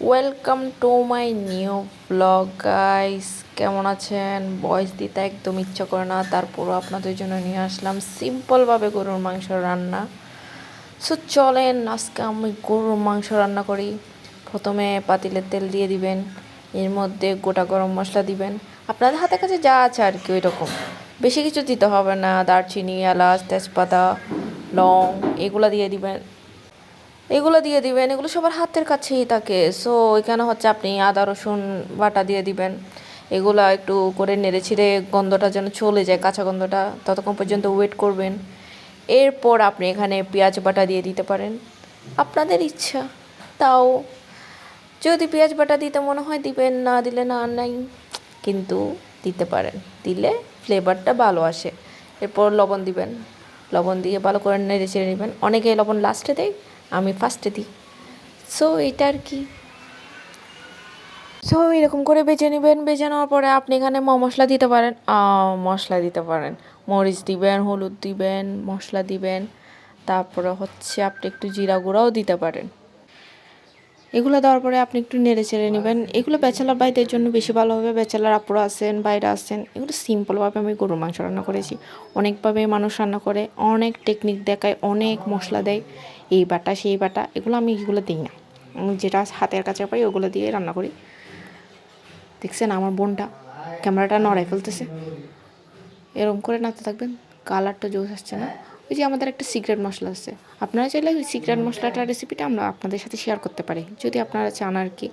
Welcome to my new blog guys. কেমন আছেন? Voice দিতে একদম ইচ্ছা করে না, তারপরও আপনাদের জন্য নিয়ে আসলাম সিম্পলভাবে গরুর মাংস রান্না। সো চলেন আজকে আমি গরুর মাংস রান্না করি। প্রথমে পাতিলে তেল দিয়ে দিবেন, এর মধ্যে গোটা গরম মশলা দিবেন, আপনাদের হাতের কাছে যা আছে আর কি ওই রকম। বেশি কিছু দিতে হবে না, দারচিনি, এলাচ, তেজপাতা, লং এগুলো দিয়ে দিবেন। এগুলো সবার হাতের কাছেই থাকে। সো এখানে হচ্ছে আপনি আদা রসুন বাটা দিয়ে দিবেন। এগুলা একটু করে নেড়ে ছিঁড়ে গন্ধটা যেন চলে যায়, কাঁচা গন্ধটা, ততক্ষণ পর্যন্ত ওয়েট করবেন। এরপর আপনি এখানে পেঁয়াজ বাটা দিয়ে দিতে পারেন, আপনাদের ইচ্ছা। তাও যদি পেঁয়াজ বাটা দিতে মনে হয় দিবেন, না দিলে না নাই, কিন্তু দিতে পারেন, দিলে ফ্লেভারটা ভালো আসে। এরপর লবণ দিবেন, লবণ দিয়ে ভালো করে নেড়ে চেড়ে নেবেন। অনেকে লবণ লাস্টে দেয়, আমি ফার্স্টে দিই। সো এটা আর কি। সো এরকম করে বেজে নেবেন, বেজে নেওয়ার পরে আপনি এখানে মশলা দিতে পারেন, মশলা দিতে পারেন, মরিচ দিবেন, হলুদ দিবেন, মশলা দিবেন। তারপরে হচ্ছে আপনি একটু জিরা গুঁড়াও দিতে পারেন। এগুলো দেওয়ার পরে আপনি একটু নেড়ে চেড়ে নেবেন। এগুলো ব্যাচেলার ভাইদের জন্য বেশি ভালো হবে, ব্যাচেলার আপুরা আছেন, বাইরে আছেন। এগুলো সিম্পলভাবে আমি গরুর মাংস রান্না করেছি। অনেকভাবে মানুষ রান্না করে, অনেক টেকনিক দেখায়, অনেক মশলা দেয়, এই বাটা সেই বাটা। এগুলো দিই না, আমি যেটা হাতের কাছে পাই ওগুলো দিয়ে রান্না করি। দেখছেন আমার বোনটা ক্যামেরাটা নড়াই ফেলতেছে, এরকম করে নাড়তে থাকবেন। কালারটা জোস আসছে না? ওই যে আমাদের একটা সিক্রেট মশলা আছে, আপনারা চাইলে ওই সিক্রেট মশলাটার রেসিপিটা আমরা আপনাদের সাথে শেয়ার করতে পারি যদি আপনারা চান আর কি।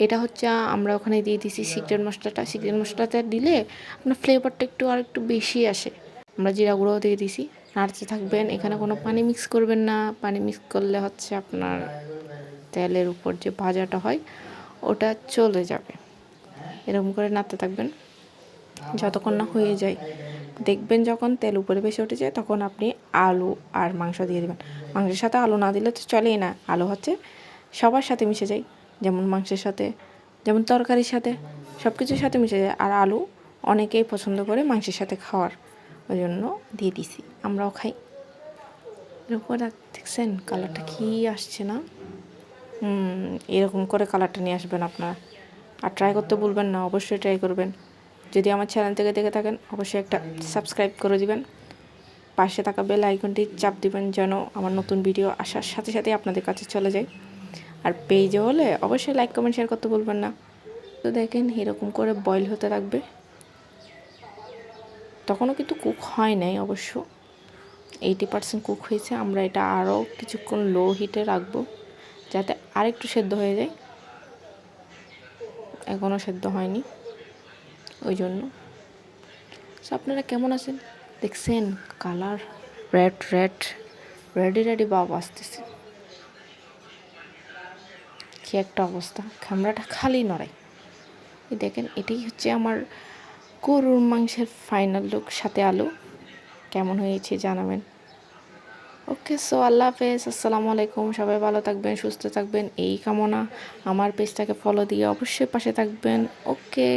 এটা হচ্ছে আমরা ওখানে দিয়ে দিছি সিক্রেট মশলাটা। সিক্রেট মশলাটা দিলে আপনার ফ্লেভারটা আর একটু বেশি আসে। আমরা জিরা গুঁড়োও দিয়ে দিছি। নাড়তে থাকবেন, এখানে কোনো পানি মিক্স করবেন না। পানি মিক্স করলে হচ্ছে আপনার তেলের উপর যে ভাজাটা হয় ওটা চলে যাবে। এরকম করে নাড়তে থাকবেন যতক্ষণ না হয়ে যায়। দেখবেন যখন তেল উপরে ভেসে উঠে যায় তখন আপনি আলু আর মাংস দিয়ে দেবেন। মাংসের সাথে আলু না দিলে তো চলেই না, আলু হচ্ছে সবার সাথে মিশে যায়, যেমন মাংসের সাথে, যেমন তরকারির সাথে, সব কিছুর সাথে মিশে যায়। আর আলু অনেকেই পছন্দ করে মাংসের সাথে খাওয়ার, ওই জন্য দিয়ে দিছি, আমরাও খাই। এরকম দেখছেন কালারটা কী আসছে না? এরকম করে কালারটা নিয়ে আসবেন আপনারা। আর ট্রাই করতে ভুলবেন না, অবশ্যই ট্রাই করবেন। যদি আমার চ্যানেল থেকে দেখে থাকেন অবশ্যই একটা সাবস্ক্রাইব করে দিবেন, পাশে থাকা বেল আইকনটি চাপ দিবেন যেন আমার নতুন ভিডিও আসার সাথে সাথে আপনাদের কাছে চলে যায়। আর পেজে হলে অবশ্যই লাইক কমেন্ট শেয়ার করতে ভুলবেন না। তো দেখেন এরকম করে বয়েল হতে থাকবে, তখনও কিন্তু কুক হয় নাই অবশ্য, 80% কুক হয়েছে। আমরা এটা আরও কিছুক্ষণ লো হিটে রাখবো যাতে আরেকটু সেদ্ধ হয়ে যায়, এখনও সেদ্ধ হয়নি ওই জন্য। সো আপনারা কেমন আছেন? দেখছেন কালার রেড রেড, রেডি ভাব আসতেছে, কি একটা অবস্থা, ক্যামেরাটা খালি নড়াই। দেখেন এটাই হচ্ছে আমার গরুর মাংসের ফাইনাল লুক, সাথে আলু। কেমন হয়েছে জানাবেন। ওকে, সো আল্লাহ হাফেজ, আসসালামু আলাইকুম। সবাই ভালো থাকবেন, সুস্থ থাকবেন এই কামনা। আমার পেজটাকে ফলো দিয়ে অবশ্যই পাশে থাকবেন। ওকে।